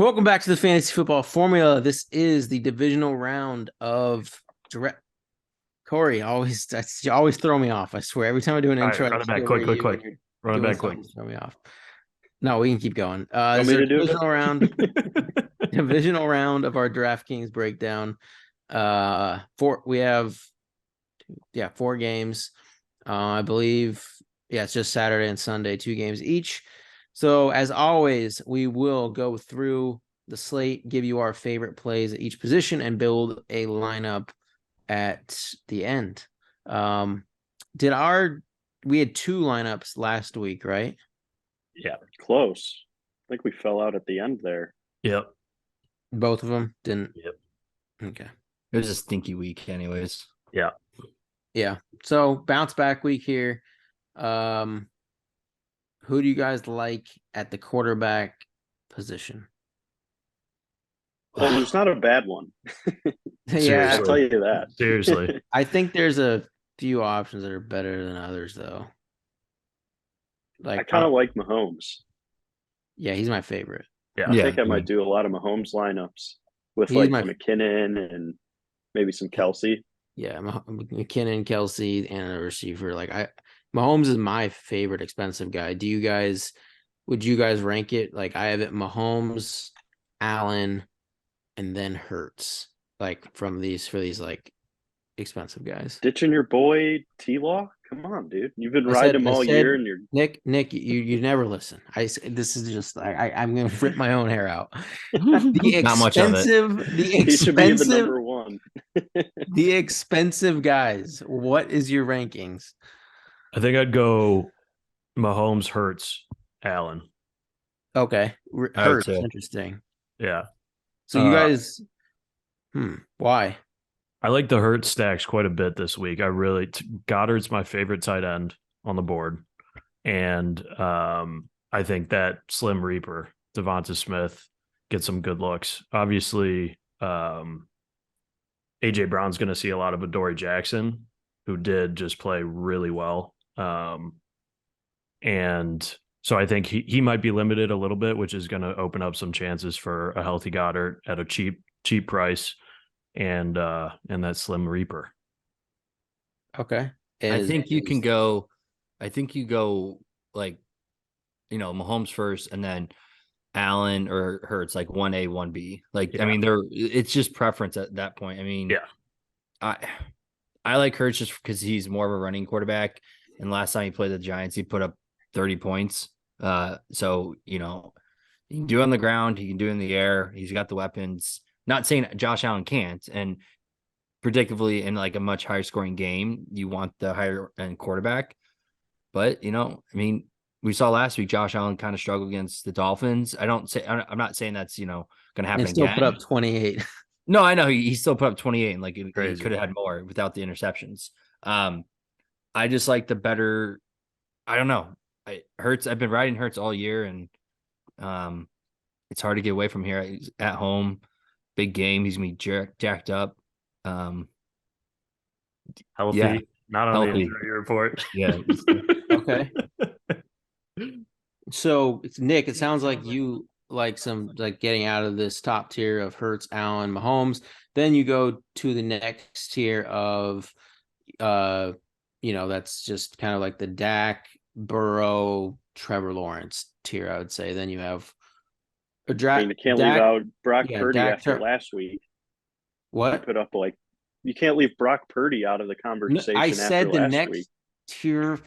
Welcome back to the Fantasy Football Formula. This is the divisional round of direct. Corey, you always throw me off. I swear, every time I do an All intro, right, I run it just back, go over quick. you and you're Run it doing back, quick. something to throw me off. No, we can keep going. Want This me is our to do divisional it? round. Divisional round of our DraftKings breakdown. We have 4 games. I believe, it's just Saturday and Sunday, 2 games each. So as always, we will go through the slate, give you our favorite plays at each position, and build a lineup at the end. We had 2 lineups last week, right? Yeah. Close. I think we fell out at the end there. Yep. Both of them didn't. Yep. Okay. It was a stinky week anyways. Yeah. Yeah. So bounce back week here. Who do you guys like at the quarterback position? Well, there's not a bad one. Yeah, I'll tell you that. Seriously. I think there's a few options that are better than others, though. I kind of like Mahomes. Yeah, he's my favorite. Yeah. I think I might do a lot of Mahomes lineups with He's like my- McKinnon and maybe some Kelsey. Yeah, McKinnon, Kelsey, and a receiver. Mahomes is my favorite expensive guy. Would you guys rank it? Like, I have it Mahomes, Allen, and then Hurts. Like, for these like expensive guys. Ditching your boy T-Law? Come on, dude. You've been riding him all year, and you're Nick. You never listen. This is just I'm gonna rip my own hair out. Not much of it. He should be the number one. The expensive guys. What is your rankings? I think I'd go Mahomes, Hurts, Allen. Okay, Hurts. too. Interesting. Yeah. So you guys, why? I like the Hurts stacks quite a bit this week. Goddard's my favorite tight end on the board. And I think that Slim Reaper, Devonta Smith, gets some good looks. Obviously, AJ Brown's going to see a lot of Adoree Jackson, who did just play really well. And so I think he might be limited a little bit, which is going to open up some chances for a healthy Goddard at a cheap price. And that Slim Reaper. Okay. I think you go like, Mahomes first and then Allen or Hurts, like 1A, 1B. Like, yeah. I mean, it's just preference at that point. I mean, yeah. I like Hurts just because he's more of a running quarterback. And last time he played the Giants, he put up 30 points. So, he can do it on the ground, he can do it in the air. He's got the weapons. Not saying Josh Allen can't, and predictably in like a much higher scoring game, you want the higher end quarterback. But I mean, we saw last week Josh Allen kind of struggle against the Dolphins. I'm not saying that's going to happen. And still again. Put up 28. No, I know he still put up 28, and like he could have had more without the interceptions. I just like the better. I don't know. Hurts. I've been riding Hurts all year, and it's hard to get away from here. He's at home. Big game. He's gonna be jacked up. Healthy. Yeah, not on the injury report. Yeah. Okay. So Nick, it sounds like you like some getting out of this top tier of Hurts, Allen, Mahomes. Then you go to the next tier of, that's just kind of like the Dak, Burrow, Trevor Lawrence tier. I would say. Then you have. You can't leave out Brock Purdy after last week. What? He put up you can't leave Brock Purdy out of the conversation. I said after the last next week. tier.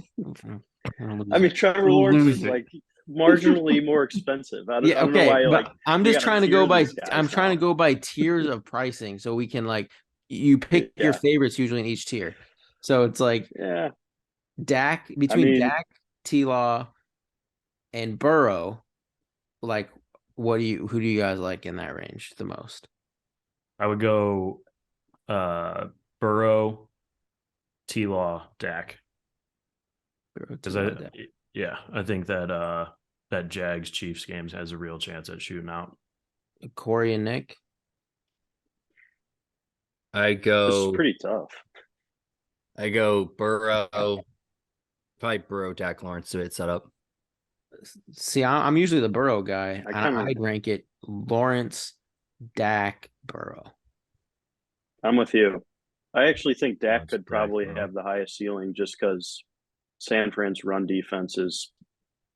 I mean, Trevor Lawrence is like marginally more expensive. I don't know why. I'm just trying to go by. I'm trying to go by tiers of pricing, so we can you pick your favorites usually in each tier. So it's like Dak Dak, T-Law, and Burrow. Who do you guys like in that range the most? I would go Burrow, T-Law, Dak. Because I think that Jags Chiefs games has a real chance at shooting out. Corey and Nick. I go. This is pretty tough. I go Burrow, probably Burrow, Dak, Lawrence to it set up. See, I'm usually the Burrow guy. I'd rank it Lawrence, Dak, Burrow. I'm with you. I actually think Dak That's could Dak, probably bro. have the highest ceiling just because San Fran's run defense is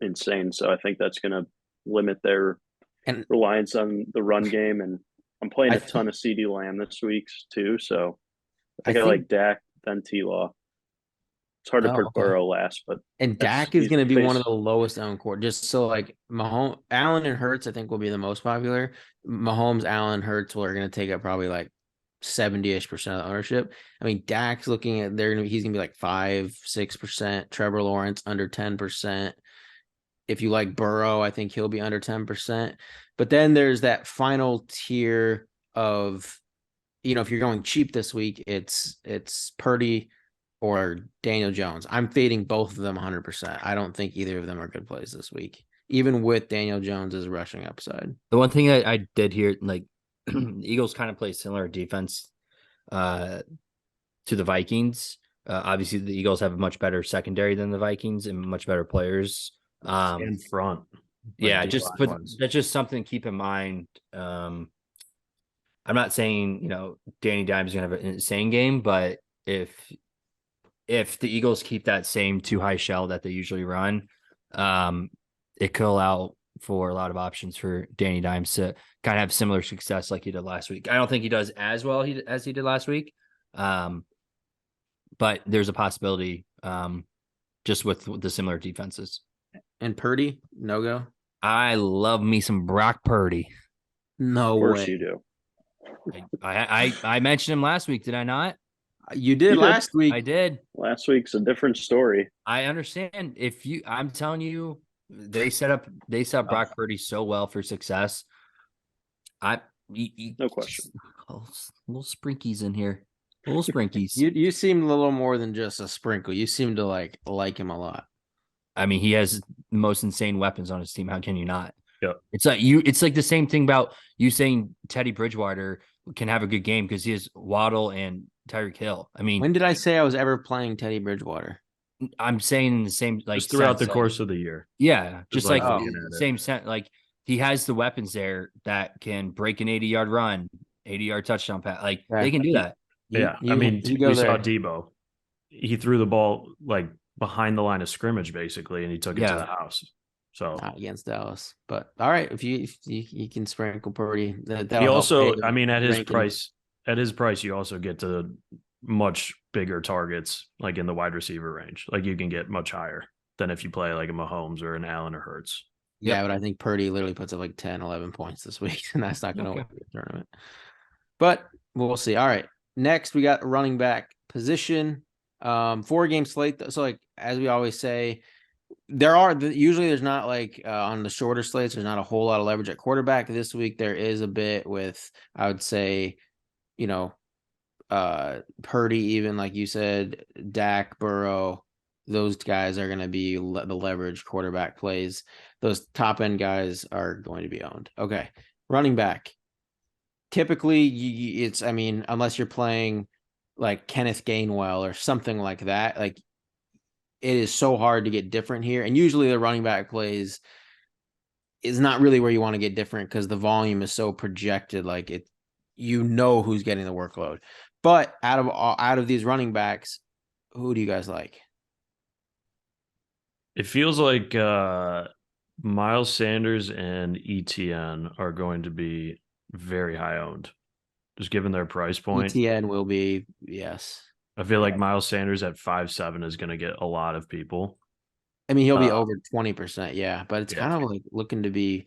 insane. So I think that's going to limit their And reliance on the run game. And I'm playing I a ton think of CD Lamb this week too. So I I think I think like Dak, then T Law. It's hard to oh, put okay. Burrow last, but And that's Dak is he's going to be one of faced. the lowest owned core. Just so like Mahomes, Allen and Hurts, I think will be the most popular. Mahomes, Allen, Hurts are going to take up probably like 70-ish% of the ownership. I mean, Dak's looking at he's gonna be like 5-6%. Trevor Lawrence under 10%. If you like Burrow, I think he'll be under 10%. But then there's that final tier of, if you're going cheap this week, it's Purdy or Daniel Jones. I'm fading both of them 100%. I don't think either of them are good plays this week, even with Daniel Jones's rushing upside. The one thing that I did hear, like the Eagles kind of play similar defense to the Vikings. Obviously, the Eagles have a much better secondary than the Vikings and much better players. In front. Yeah, but D-line-wise. that's just something to keep in mind. I'm not saying Danny Dimes is gonna have an insane game, but if the Eagles keep that same too high shell that they usually run, it could allow for a lot of options for Danny Dimes to kind of have similar success like he did last week. I don't think he does as well as he did last week, but there's a possibility just with the similar defenses. And Purdy, no go. I love me some Brock Purdy. No Of course way. you do. I mentioned him last week, did I not? You did You did. last week. I did. Last week's a different story. I understand. I'm telling you, they set up Brock Purdy so well for success. No question. Little sprinkies in here. Little sprinkies. You seemed a little more than just a sprinkle. You seem to like him a lot. I mean, he has the most insane weapons on his team. How can you not? Yeah. It's like the same thing about you saying Teddy Bridgewater can have a good game because he has Waddle and Tyreek Hill. I mean, When did I say I was ever playing Teddy Bridgewater? I'm saying in the same Just throughout sense, the course of the year. yeah, just like looking at it. same sense. Like he has the weapons there that can break an 80-yard run, 80-yard touchdown pass. Like they can do that. Yeah. You I mean, go we saw there. Debo. He threw the ball like behind the line of scrimmage, basically, and he took it to the house. So Not against Dallas, but all right. If you can sprinkle Purdy, that'll he help also, pay I mean, at his ranking. price, you also get to much bigger targets, like in the wide receiver range. Like you can get much higher than if you play like a Mahomes or an Allen or Hurts. Yeah, but I think Purdy literally puts up like 10, 11 points this week, and that's not going to Okay. win the tournament. But we'll see. All right. Next, we got running back position. 4-game slate. So, like as we always say, usually there's not like on the shorter slates, there's not a whole lot of leverage at quarterback. This week there is a bit with, I would say, Purdy, even like you said, Dak, Burrow, those guys are going to be the leverage quarterback plays. Those top end guys are going to be owned. Okay. Running back. Typically unless you're playing like Kenneth Gainwell or something like that, like it is so hard to get different here. And usually the running back plays is not really where you want to get different because the volume is so projected. Like who's getting the workload. But out of these running backs, who do you guys like? It feels like Miles Sanders and ETN are going to be very high owned, just given their price point. ETN will be, yes. I feel like Miles Sanders at 5'7" is going to get a lot of people. I mean, he'll be over 20%, yeah, but it's kind of like looking to be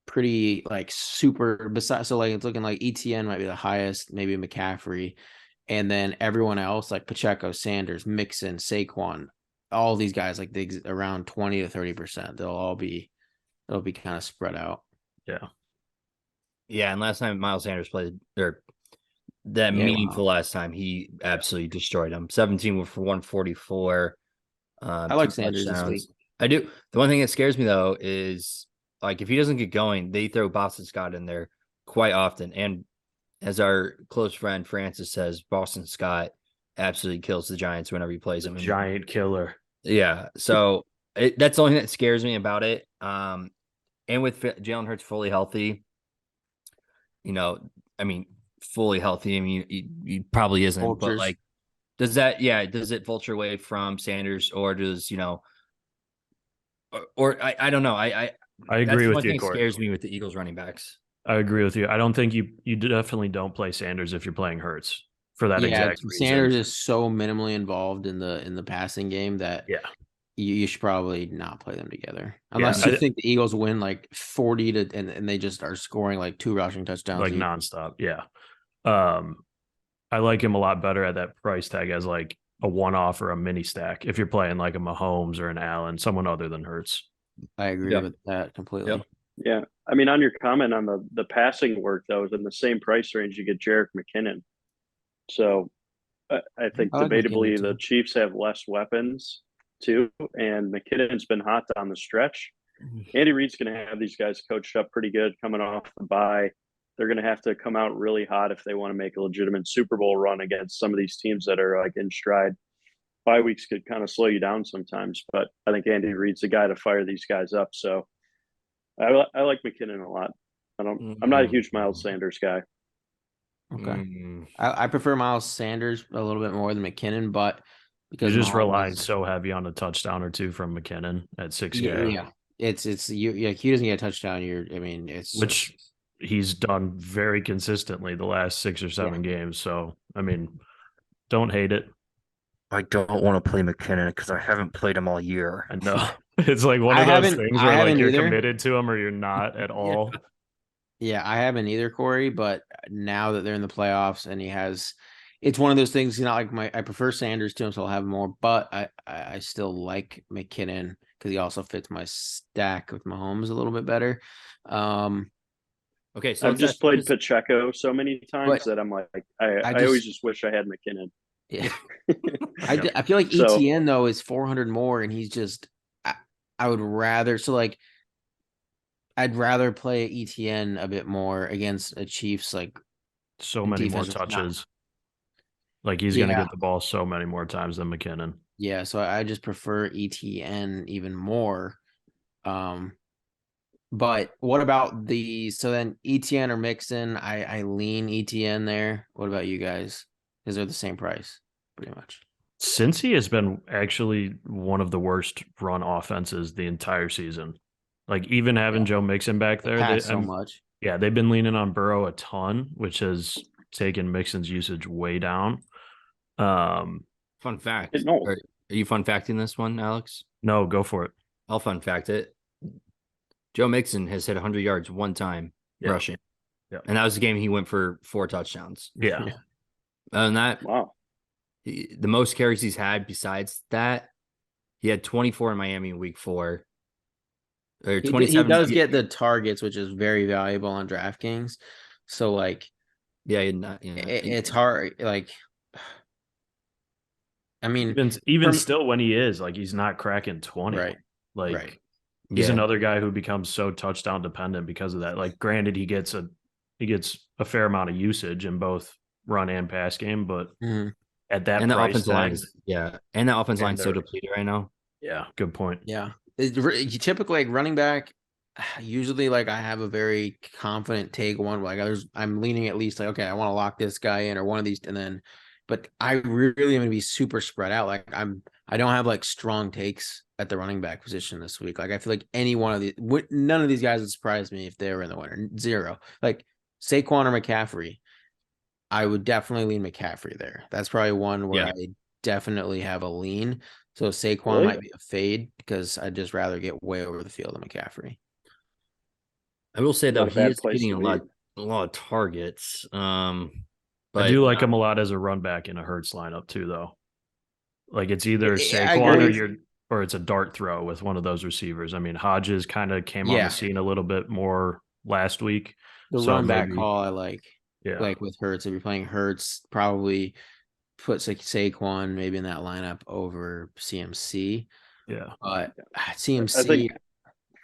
pretty like super besides. So like it's looking like ETN might be the highest, maybe McCaffrey, and then everyone else like Pacheco, Sanders, Mixon, Saquon, all these guys like around 20 to 30%. It'll be kind of spread out. Yeah, and last time Miles Sanders played meaningful last time, he absolutely destroyed him. 17 for 144. I like Sanders this week. I do. The one thing that scares me though is like if he doesn't get going, they throw Boston Scott in there quite often. And as our close friend Francis says, Boston Scott absolutely kills the Giants whenever he plays them. Giant killer. Yeah. So that's the only thing that scares me about it. And with Jalen Hurts fully healthy, I mean, fully healthy. I mean, he probably isn't, but Vultures. like, does it vulture away from Sanders, or does, or I don't know. I That's agree the with one you, thing that Corey. scares me with the Eagles running backs. I agree with you. I don't think you definitely don't play Sanders if you're playing Hurts for that Yeah, exact reason. Sanders is so minimally involved in the passing game that Yeah. you should probably not play them together. Yeah, Unless you think the Eagles win like 40 to and they just are scoring like 2 rushing touchdowns. like nonstop. Yeah. I like him a lot better at that price tag as like a one-off or a mini stack if you're playing like a Mahomes or an Allen, someone other than Hurts. I agree Yep. with that completely. Yep. Yeah. I mean, on your comment on the passing work, though, is in the same price range, you get Jerick McKinnon. So I think I like debatably McKinnon, the too. Chiefs have less weapons too, and McKinnon's been hot down the stretch. Andy Reid's going to have these guys coached up pretty good coming off the bye. They're going to have to come out really hot if they want to make a legitimate Super Bowl run against some of these teams that are like in stride. Bye weeks could kind of slow you down sometimes, but I think Andy Reid's the guy to fire these guys up. So I like McKinnon a lot. I'm not a huge Miles Sanders guy. Okay. I prefer Miles Sanders a little bit more than McKinnon, but You're because just Mahomes relying is- so heavy on a touchdown or two from McKinnon at 6K, yeah. It's you yeah, he doesn't get a touchdown. It's which just he's done very consistently the last 6 or 7 games. So, I mean, don't hate it. I don't want to play McKinnon because I haven't played him all year. I know. It's like one I of those haven't- things I where like haven't you're either. committed to him or you're not at all. Yeah, I haven't either, Corey, but now that they're in the playoffs and it's one of those things, not like I prefer Sanders to him, so I'll have more, but I still like McKinnon because he also fits my stack with Mahomes a little bit better. Okay, so I've just played Pacheco so many times that I'm like, I always just wish I had McKinnon. Yeah. I feel like So- ETN though is 400 more, and he's just I would rather I'd rather play ETN a bit more against a Chiefs like So many more defense is not- touches. Like he's going to Yeah. get the ball so many more times than McKinnon. Yeah, so I just prefer ETN even more. But what about so then ETN or Mixon? I lean ETN there. What about you guys? Because they're the same price, pretty much. Since he has been actually one of the worst run offenses the entire season. Like even having Joe Mixon back there, Pass so much. Yeah, they've been leaning on Burrow a ton, which has taken Mixon's usage way down. Fun fact. No. Are you fun facting this one, Alex? No, go for it. I'll fun fact it. Joe Mixon has hit 100 yards one time rushing. Yeah. And that was the game he went for 4 touchdowns. Yeah. Other than that, Wow. the most carries he's had besides that, he had 24 in Miami in week 4. Or He 27. does get the targets, which is very valuable on DraftKings. So like, Yeah, it's hard. Like, I mean, Even still, when he is like, he's not cracking 20. Right. Like, Right. he's Yeah. another guy who becomes so touchdown dependent because of that. Like, granted, he gets a fair amount of usage in both run and pass game, but Mhm. at that and the price offensive tag, line's and the offensive And line's so they're- depleted right now. yeah, good point. Yeah. You typically like running back. Usually, like I have a very confident take one. Like I'm leaning at least like, okay, I want to lock this guy in or one of these, and then, but I really am going to be super spread out. Like I don't have like strong takes at the running back position this week. Like I feel like any one of these, none of these guys would surprise me if they were in the winner. Zero. Like Saquon or McCaffrey, I would definitely lean McCaffrey there. That's probably one where I definitely have a lean. So Saquon Really? might be a fade because I'd just rather get way over the field than McCaffrey. I will say though, Not a he bad is place getting to a lot of targets. I But do like him a lot as a run back in a Hurts lineup too, though. Like it's either Yeah, I Saquon agree. or it's a dart throw with one of those receivers. I mean, Hodges kind of came on Yeah. the scene a little bit more last week. The So run back maybe- call I like. Yeah. Like with Hurts, if you're playing Hurts, probably put like Saquon maybe in that lineup over CMC. Yeah. But CMC, I think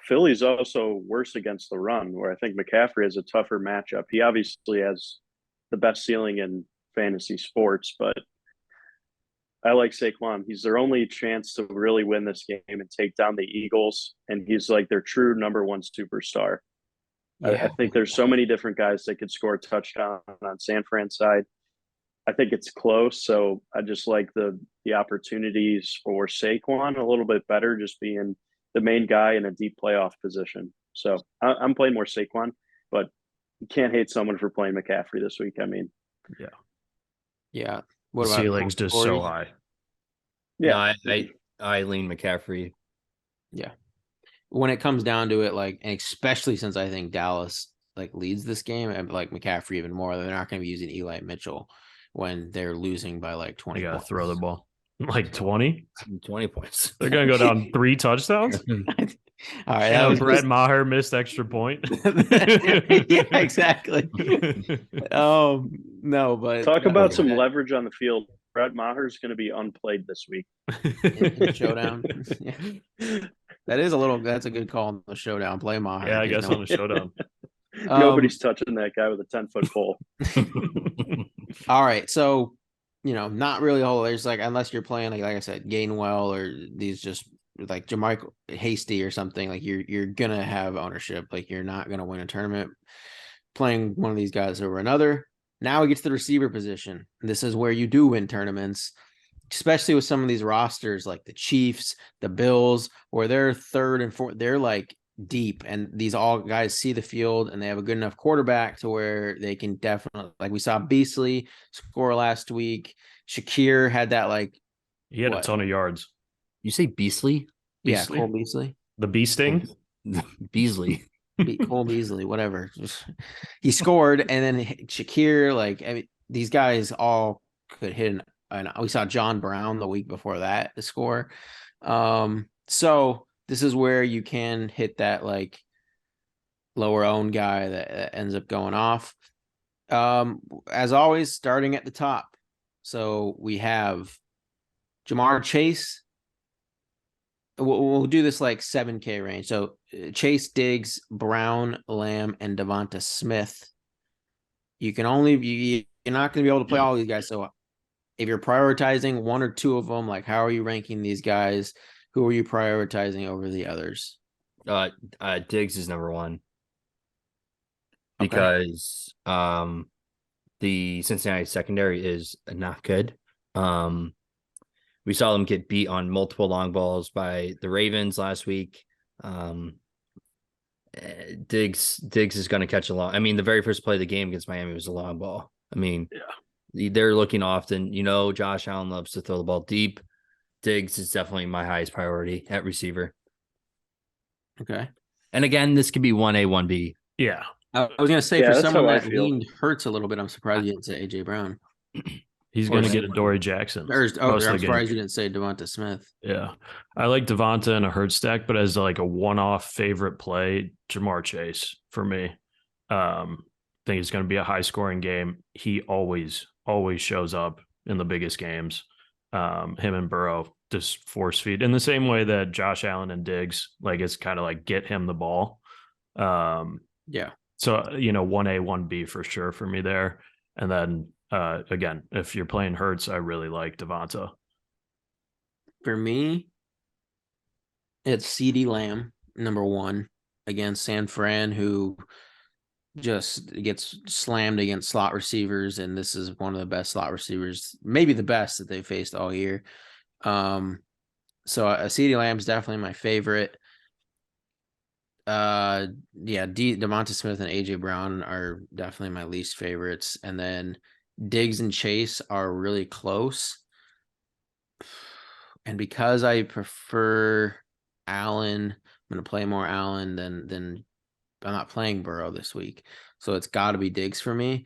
Philly's also worse against the run, where I think McCaffrey has a tougher matchup. He obviously has the best ceiling in fantasy sports, but I like Saquon. He's their only chance to really win this game and take down the Eagles, and he's like their true number one superstar. I think there's so many different guys that could score a touchdown on San Fran's side. I think it's close, so I just like the opportunities for Saquon a little bit better, just being the main guy in a deep playoff position. So I'm playing more Saquon, but you can't hate someone for playing McCaffrey this week. I mean, Yeah. The What about ceiling's just Corey? so high. yeah, No, I lean McCaffrey. Yeah. When it comes down to it, like, and especially since I think Dallas like leads this game, and like McCaffrey even more, they're not going to be using Eli Mitchell when they're losing by like 20 They got to points. throw the ball. Like 20? 20 points. They're going to go down 3 touchdowns? All right, And that a was Brett just... Maher missed extra point. Yeah, exactly. No, but talk that about was some that leverage on the field. Brett Maher's going to be unplayed this week. in showdown. Yeah. That's a good call on the showdown. Play Maher. Yeah, I 'cause guess no- on the showdown. Nobody's touching that guy with a 10-foot pole. All right, so not really a whole. There's like, unless you're playing like I said, Gainwell or these just like Jermichael Hasty or something, like you're gonna have ownership. Like you're not gonna win a tournament playing one of these guys over another. Now we get to the receiver position. This is where you do win tournaments, especially with some of these rosters like the Chiefs, the Bills, where they're third and fourth. They're like deep, and these all guys see the field and they have a good enough quarterback to where they can definitely, like we saw Beasley score last week. Shakir had that like He had a what? ton of yards. You say Beasley? Beasley? Cole Beasley. The bee sting? Beasley. Cole Beasley, whatever. He scored, and then Shakir, like, I mean, these guys all could hit and we saw John Brown the week before that to score. So this is where you can hit that like lower owned guy that ends up going off. As always, starting at the top. So we have Jamar Chase. We'll do this like 7K range. So Chase, Diggs, Brown, Lamb, and Devonta Smith. You can only you're not going to be able to play all these guys. So if you're prioritizing one or two of them, like how are you ranking these guys? Who are you prioritizing over the others? Diggs is number one Okay. because the Cincinnati secondary is not good. We saw them get beat on multiple long balls by the Ravens last week. Diggs is going to catch a long. I mean, the very first play of the game against Miami was a long ball. I mean, they're looking often. Josh Allen loves to throw the ball deep. Diggs is definitely my highest priority at receiver. Okay. And again, this could be 1A, 1B. Yeah. I was going to say, Yeah, for that's someone how I that feel. leaned Hurts a little bit, I'm surprised you didn't say AJ Brown. He's going to get a Dory Jackson. I'm most of the surprised game. you didn't say Devonta Smith. Yeah. I like Devonta in a Hurts stack, but as like a one-off favorite play, Jamar Chase for me. I think it's going to be a high-scoring game. He always shows up in the biggest games. Him and Burrow just force feed in the same way that Josh Allen and Diggs, like it's kind of like get him the ball. Yeah. So, 1A, 1B for sure for me there. And then, again, if you're playing Hurts, I really like Devonta. For me, it's CeeDee Lamb, number one, against San Fran, who just gets slammed against slot receivers, and this is one of the best slot receivers, maybe the best that they faced all year. So CeeDee Lamb's definitely my favorite. Devonta Smith and AJ Brown are definitely my least favorites, and then Diggs and Chase are really close. And because I prefer Allen, I'm going to play more Allen than I'm not playing Burrow this week. So it's got to be Diggs for me.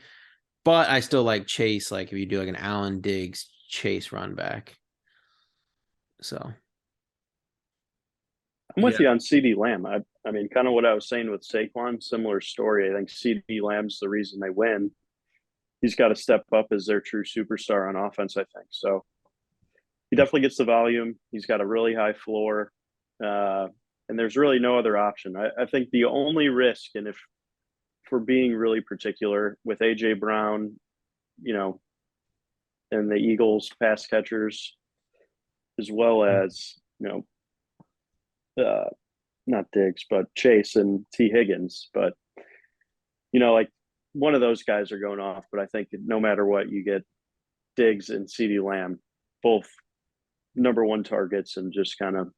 But I still like Chase, like if you do like an Allen, Diggs, Chase run back. So I'm with you on CeeDee Lamb. I mean, kind of what I was saying with Saquon, similar story. I think CeeDee Lamb's the reason they win. He's got to step up as their true superstar on offense, I think. So he definitely gets the volume. He's got a really high floor. And there's really no other option. I think the only risk, and if we're being really particular with AJ Brown, and the Eagles pass catchers, as well as, not Diggs, but Chase and T. Higgins. But like one of those guys are going off. But I think no matter what, you get Diggs and CeeDee Lamb, both number one targets, and just kind of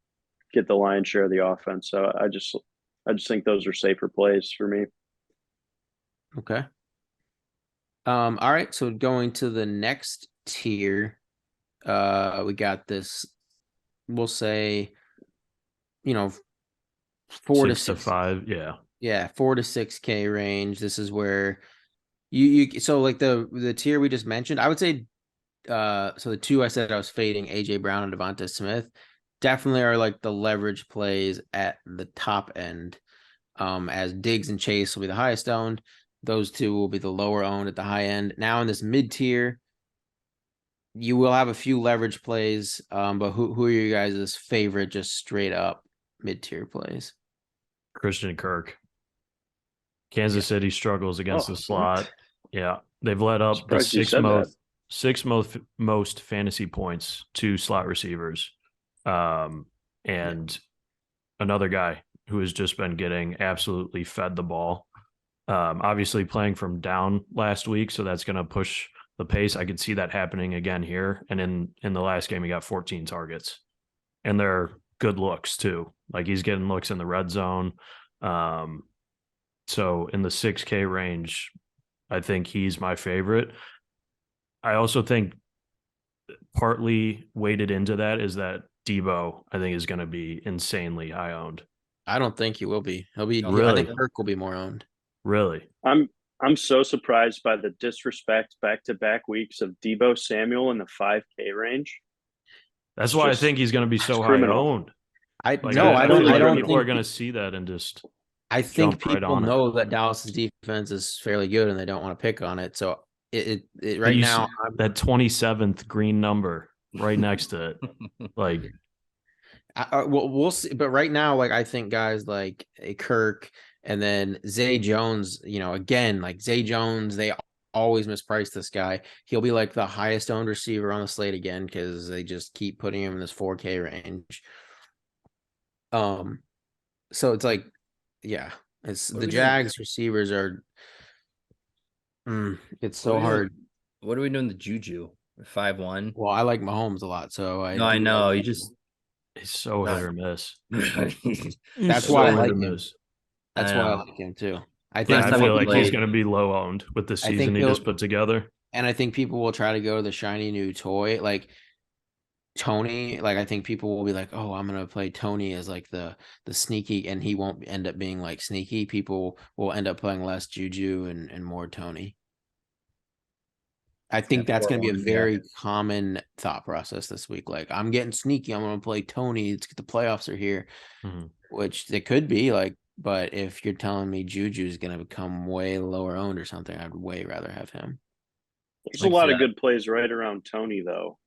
get the lion's share of the offense. So I just think those are safer plays for me. Okay. All right. So going to the next tier, we got this. We'll say, 6 to 5. Yeah. Yeah, 4 to 6K range. This is where you so like the tier we just mentioned, I would say so the two I said I was fading, AJ Brown and Devonta Smith, definitely are like the leverage plays at the top end. As Diggs and Chase will be the highest owned. Those two will be the lower owned at the high end. Now in this mid tier, you will have a few leverage plays. But who are you guys' favorite, just straight up mid tier plays? Christian Kirk. Kansas City struggles against the slot. What? Yeah. They've let up the Surprised you said that. six most fantasy points to slot receivers. And another guy who has just been getting absolutely fed the ball. Obviously playing from down last week, so that's going to push the pace. I could see that happening again here. And in the last game, he got 14 targets. And they're good looks too. Like he's getting looks in the red zone. So in the 6K range, I think he's my favorite. I also think partly weighted into that is that Debo, I think, is going to be insanely high owned. I don't think he will be. He'll be. Really? I think Kirk will be more owned. Really? I'm so surprised by the disrespect back-to-back weeks of Debo Samuel in the 5K range. That's why I think he's going to be so high owned. I Like, no, I don't. feel like I don't people think are going to see that and just. I think jump right people on it. know that Dallas's defense is fairly good and they don't want to pick on it. So it But right you now see that 27th green number right next to it, like we'll see. But right now, like I think guys like a Kirk and then Zay Jones, again, like Zay Jones, they always misprice this guy. He'll be like the highest owned receiver on the slate again because they just keep putting him in this 4K range. So it's like, yeah, it's the Jags receivers are. It's so hard. What are we doing? The Juju 5-1. Well, I like Mahomes a lot, so No, I know. You just he's so hit or miss. That's so why I hit like or him. miss. That's I why I know. like him too. I Yeah, think I feel like he's going to be low owned with the season he just put together. And I think people will try to go to the shiny new toy, like Tony. Like I think people will be like, "Oh, I'm gonna play Tony as like the sneaky," and he won't end up being like sneaky. People will end up playing less Juju and more Tony. I think that's going to be a very common thought process this week. Like, I'm getting sneaky. I'm going to play Tony. The playoffs are here, which they could be like. But if you're telling me Juju is going to become way lower owned or something, I'd way rather have him. There's a lot of good plays right around Tony, though.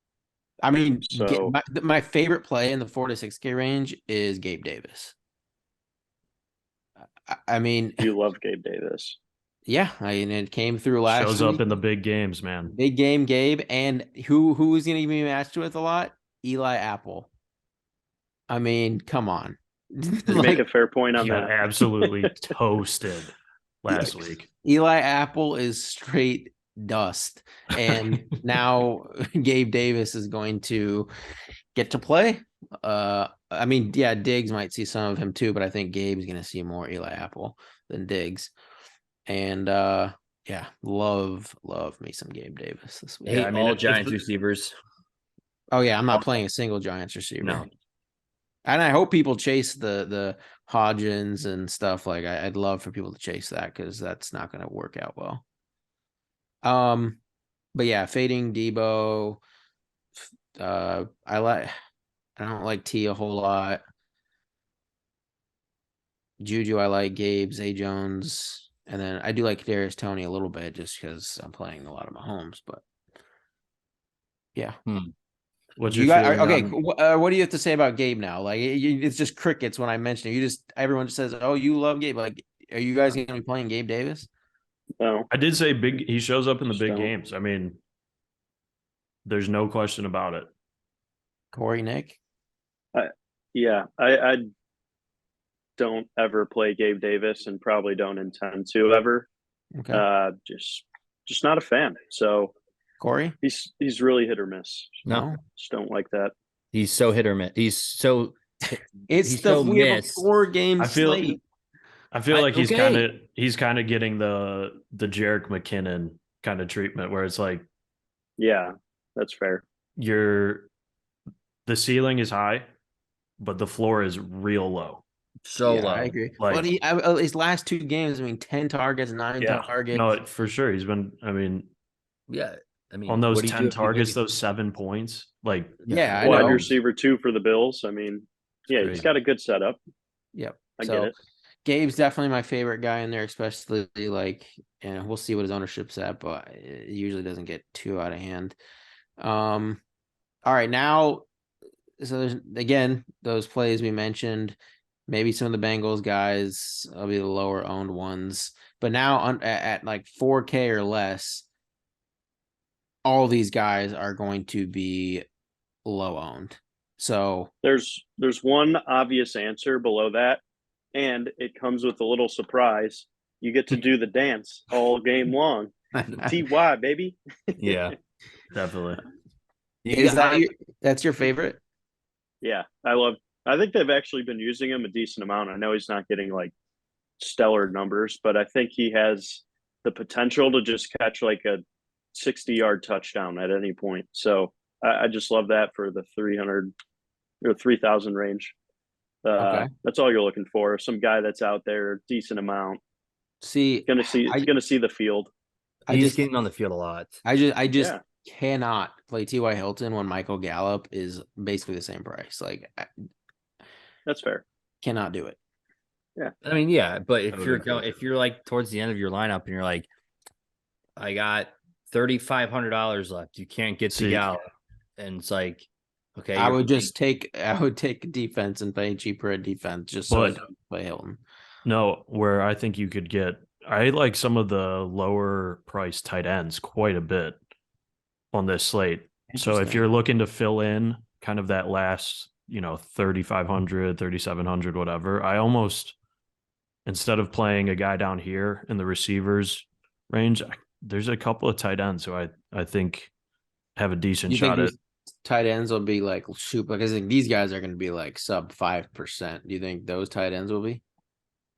I mean, so my favorite play in the 4 to 6K range is Gabe Davis. I mean, you love Gabe Davis. Yeah, it came through last Shows week. up in the big games, man. Big game, Gabe, and who is going to be matched with a lot? Eli Apple. I mean, come on. Make a fair point on that. Absolutely toasted last week. Eli Apple is straight dust, and now Gabe Davis is going to get to play. I mean, yeah, Diggs might see some of him too, but I think Gabe's going to see more Eli Apple than Diggs. And yeah, love me some Gabe Davis this week. Yeah, I mean, all Giants receivers. Oh yeah, I'm not playing a single Giants receiver. No. And I hope people chase the Hodgins and stuff. Like I'd love for people to chase that because that's not going to work out well. But yeah, fading Debo. I don't like T a whole lot. Juju, I like Gabe, Zay Jones, and then I do like Darius Toney a little bit just because I'm playing a lot of Mahomes. But yeah. What's you your got okay? on... What do you have to say about Gabe now? Like it's just crickets when I mention it. Everyone just says, "Oh, you love Gabe." Like, are you guys going to be playing Gabe Davis? No, I did say big. He shows up in the big games. I mean, there's no question about it. Corey, Nick. Yeah, I don't ever play Gabe Davis and probably don't intend to ever. Okay. Just not a fan. So Corey? he's really hit or miss. No, Just don't like that. he's so hit or miss. It's He's so we have a missed. 4-game I feel slate. like he's okay. kind of getting the Jerick McKinnon kind of treatment where it's like Yeah, that's fair. the ceiling is high, but the floor is real low. So Yeah, low. I agree. Like- But his last 2 games, 10 targets, 9 targets. No, for sure. He's been, Yeah. I mean, on those what do you 10 do if you targets, make those 7 points, like Yeah, I Wide know. receiver 2 for the Bills. I mean, yeah, he's crazy. got a good setup. Yep. I So get it. Gabe's definitely my favorite guy in there, especially and we'll see what his ownership's at, but it usually doesn't get too out of hand. All right, now, so there's again those plays we mentioned. Maybe some of the Bengals guys will be the lower owned ones, but now at like 4K or less, all these guys are going to be low owned. So There's one obvious answer below that, and it comes with a little surprise. You get to do the dance all game long. TY, baby. Yeah. definitely. That's your favorite? Yeah, I think they've actually been using him a decent amount. I know he's not getting like stellar numbers, but I think he has the potential to just catch like a 60-yard touchdown at any point. So I just love that for the 300 or 3,000 range. Okay. That's all you're looking for. Some guy that's out there, decent amount. See, Gonna see the field. He's getting on the field a lot. I just Yeah. cannot play T.Y. Hilton when Michael Gallup is basically the same price. Like, I That's fair. cannot do it. I mean, yeah, but if I would you're agree. if you're like towards the end of your lineup and you're like, I got $3,500 left, you can't get to See- Gallup, and it's like, okay, I you're would playing- take defense and pay cheaper at defense just so I But- don't play Hilton. No, where I think you could get, I like some of the lower price tight ends quite a bit on this slate. So if Interesting. you're looking to fill in kind of that last, 3,500, 3,700, whatever, I almost, instead of playing a guy down here in the receivers range, there's a couple of tight ends who I think have a decent You shot think at. these tight ends will be like super? Because I think these guys are going to be like sub 5%. Do you think those tight ends will be?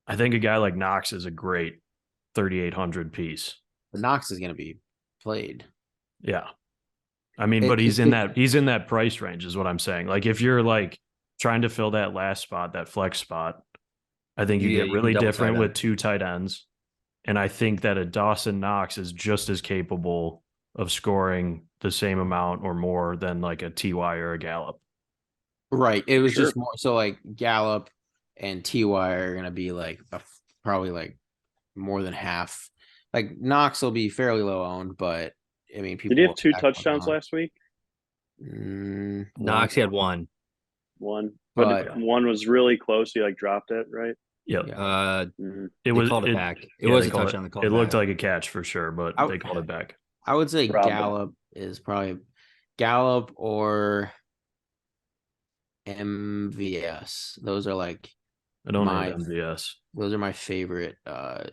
I think a guy like Knox is a great 3,800 piece. But Knox is going to be played. Yeah. I mean, but he's in that price range is what I'm saying. Like if you're like trying to fill that last spot, that flex spot, I think you Yeah, get you really can double different tight with end. 2 tight ends. And I think that a Dawson Knox is just as capable of scoring the same amount or more than like a TY or a Gallup. Right. It was Sure. just more so like Gallup and TY are going to be like probably like more than half. Like Knox will be fairly low owned, but I mean, people Did he have will 2 stack one touchdowns on. last week? Knox he had one. One, But- but one was really close. He like dropped it, right? Yep. Yeah. Mhm. It They was called it back. It yeah, was they a called touchdown. They It, called it looked back. like a catch for sure, but I- they called it back. I would say Robbed him. Gallup is probably Gallup or MVS. Those are like I don't my- need MVS. those are my favorite Yeah.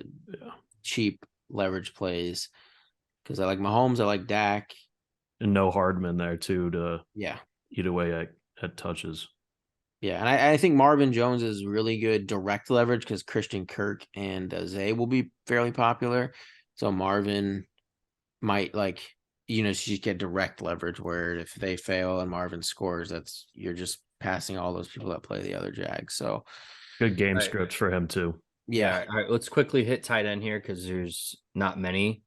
cheap leverage plays because I like Mahomes, I like Dak. And no Hardman there too to Yeah. eat away at touches. Yeah, and I think Marvin Jones is really good direct leverage because Christian Kirk and Zay will be fairly popular. So Marvin might just get direct leverage where if they fail and Marvin scores, you're just passing all those people that play the other Jags. So Good game Right. script for him too. yeah, All right, let's quickly hit tight end here because there's not many.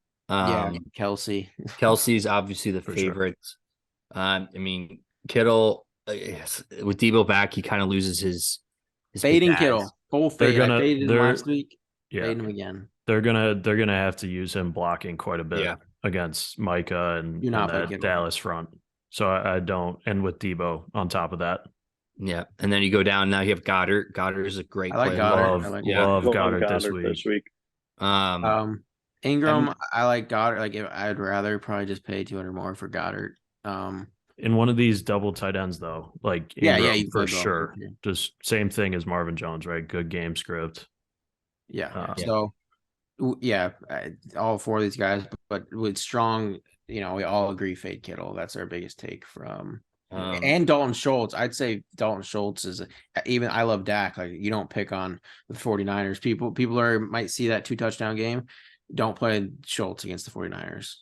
Kelsey. Kelsey's obviously the For sure. favorite. I mean, Kittle, yes, with Debo back, he kind of loses his Fading pizzazz. Kittle. Full They're fade. gonna- I faded him they're- last week. Yeah. Fade him again. They're gonna have to use him blocking quite a bit Yeah. against Micah and Do not play that Kittle. Dallas front. So I don't, and with Debo on top of that. Yeah, and then you go down. Now you have Goddard. Goddard is a great I like player. Goddard. Love, I like love Love Goddard this week. Ingram, I like Goddard. Like I'd rather probably just pay 200 more for Goddard. In one of these double tight ends, though, like Yeah, Ingram, you for play both. sure. Just same thing as Marvin Jones, right? Good game script. Yeah. Yeah. So Yeah, all four of these guys, but with strong, we all agree Fade Kittle. That's our biggest take from. And Dalton Schultz. I'd say Dalton Schultz is even I love Dak. Like you don't pick on the 49ers. People might see that 2-touchdown game. Don't play Schultz against the 49ers.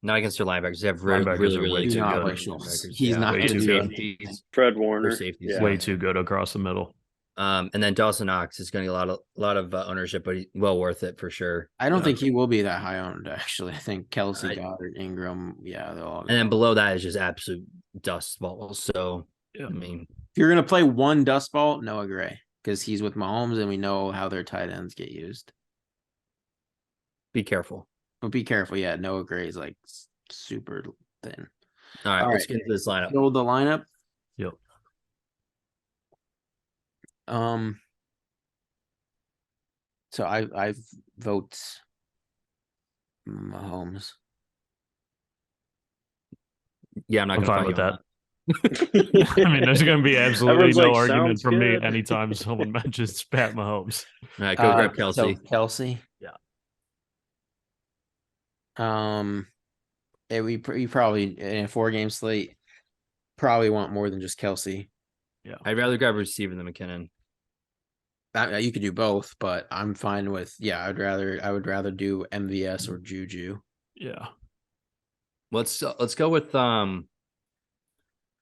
Not against their linebackers. They have Linebackers really, are really way Do too not good. play Schultz. linebackers. He's not way going to too do good. anything. Fred Warner. safeties, Yeah. Way too good across the middle. And then Dawson Knox is going to get a lot of ownership, but he's well worth it for sure. I don't think he will be that high owned. Actually, I think Kelsey, I- Goddard, Ingram. Yeah, they'll all. And then below that is just absolute dust balls. So Yeah. I mean, If you're going to play one dust ball, Noah Gray, because he's with Mahomes, and we know how their tight ends get used. be careful. But be careful. Yeah, Noah Gray is like super thin. All right, All let's right. get into this lineup. Build the lineup. Yep. So I vote Mahomes. Yeah, I'm not I'm going to fine fight with you on that. I mean, there's going to be absolutely Everyone's no like, argument "Sounds from me good." anytime someone mentions Pat Mahomes. All right, go grab So Kelsey. Kelsey. Yeah. We probably in a 4-game slate probably want more than just Kelsey. I'd rather grab a receiver than McKinnon. You could do both, but I'm fine with I would rather do MVS or Juju. Yeah. Let's go with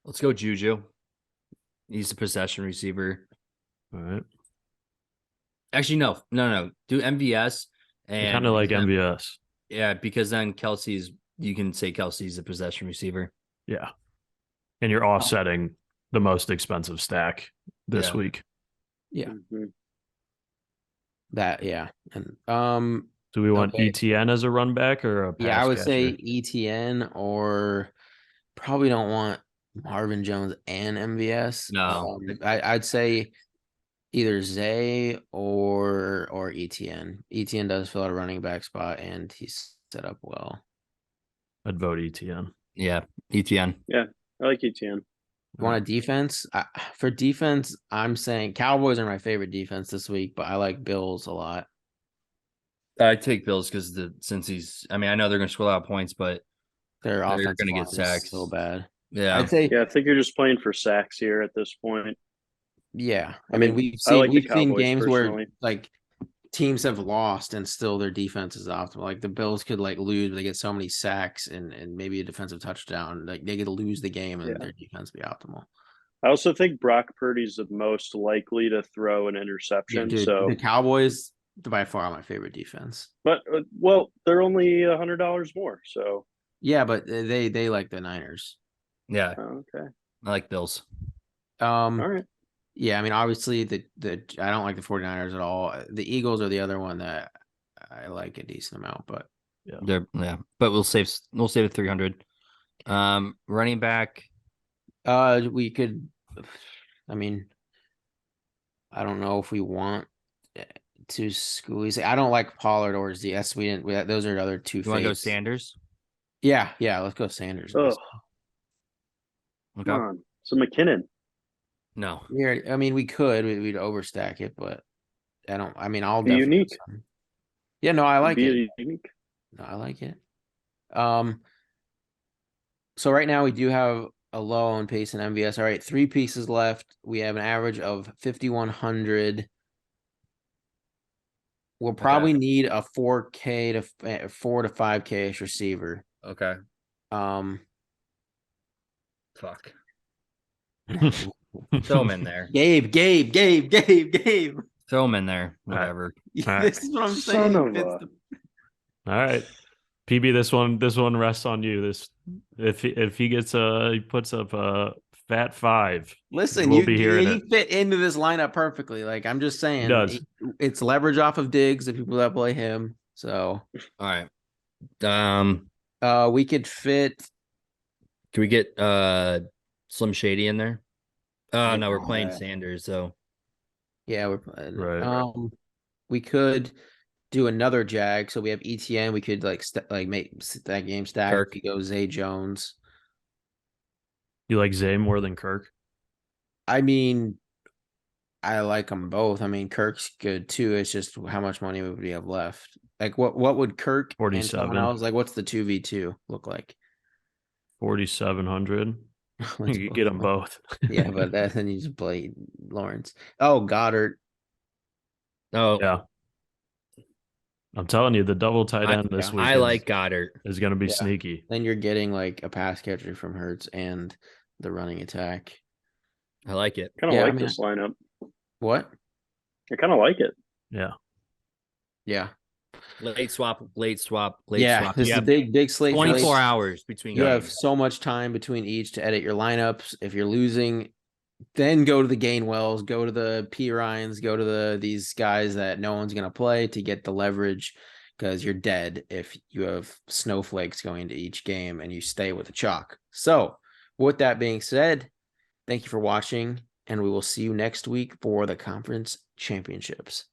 let's go Juju. He's a possession receiver. All right. Actually, no. Do MVS and Kind of like MVS. Yeah, because then you can say Kelsey's a possession receiver. Yeah. And you're offsetting the most expensive stack this Yeah. week. Yeah. Mhm. And Do we want Okay. ETN as a run back or a pass I would catcher? say ETN, or probably don't want Marvin Jones and MVS. No. I'd say either Zay or ETN. ETN does fill out a running back spot, and he's set up well. I'd vote ETN. Yeah, ETN. I like ETN. Want a defense? For defense, I'm saying Cowboys are my favorite defense this week, but I like Bills a lot. I take Bills because I know they're going to score a lot of points, but Their They're offense gonna get sacks. so bad. yeah, I'd say, Yeah, I think you're just playing for sacks here at this point. yeah. I mean, we've I like the seen Cowboys games personally. where like teams have lost and still their defense is optimal. Like the Bills could like lose, but they get so many sacks and maybe a defensive touchdown. Like they could lose the game and Yeah. their defense be optimal. I also think Brock Purdy's the most likely to throw an interception. Dude, so, the Cowboys by far my favorite defense. but well, they're only $100 more. So, Yeah, but they like the Niners. yeah. okay, I like Bills. all right. Yeah, I mean, obviously the I don't like the 49ers at all. The Eagles are the other one that I like a decent amount, but But we'll save it 300. Running back. we could. I mean, I don't know if we want to squeeze. I don't like Pollard or ZS. Those are the other two. You want to go faves. Sanders? Yeah, let's go Sanders. Oh, Okay. come on. So McKinnon. No. Yeah, I mean, we could. We'd overstack it, but I don't. I mean, I'll Be definitely. unique. Yeah, no, I like it. Be unique. No, I like it. So right now we do have a low on pace and MVS. All right, 3 pieces left. We have an average of 5,100. We'll probably need a 4K to 4 to 5K ish receiver. Okay. Throw Fuck. Throw him in there. Gabe. Throw him in there. Whatever. This is what I'm Son saying. of It's a- All right. PB, this one rests on you. If he puts up a fat 5. Listen, We'll be hearing he it. fit into this lineup perfectly. Like I'm just saying, does. It's leverage off of Diggs, the people that play him. So All right. we could fit. Can we get Slim Shady in there? Oh no, we're playing Yeah. Sanders, so Yeah, we're Right. we could do another Jag. So we have ETN. We could make that game stack. Kirk. We go Zay Jones. You like Zay more than Kirk? I mean, I like them both. I mean, Kirk's good too. It's just how much money would we have left? Like, what would Kirk and 47. someone else like? What's the 2v2 look like? 4,700. Let's You could both get them play. both. Yeah, but then you just play Lawrence. Oh, Goddard. Oh, Yeah. I'm telling you, the double tight end this week I like Goddard. is going to be Yeah. sneaky. Then you're getting like a pass catcher from Hurts and the running attack. I like it. Kind of Yeah, I like mean- this lineup. What? I kind of like it. Yeah. Yeah. Late swap. Yeah. This is a big slate. 24 slate. hours between You have games. so much time between each to edit your lineups. If you're losing, then go to the Gainwells, go to the P Ryans, go to these guys that no one's gonna play to get the leverage, because you're dead if you have snowflakes going to each game and you stay with the chalk. So, with that being said, thank you for watching, and we will see you next week for the conference championships.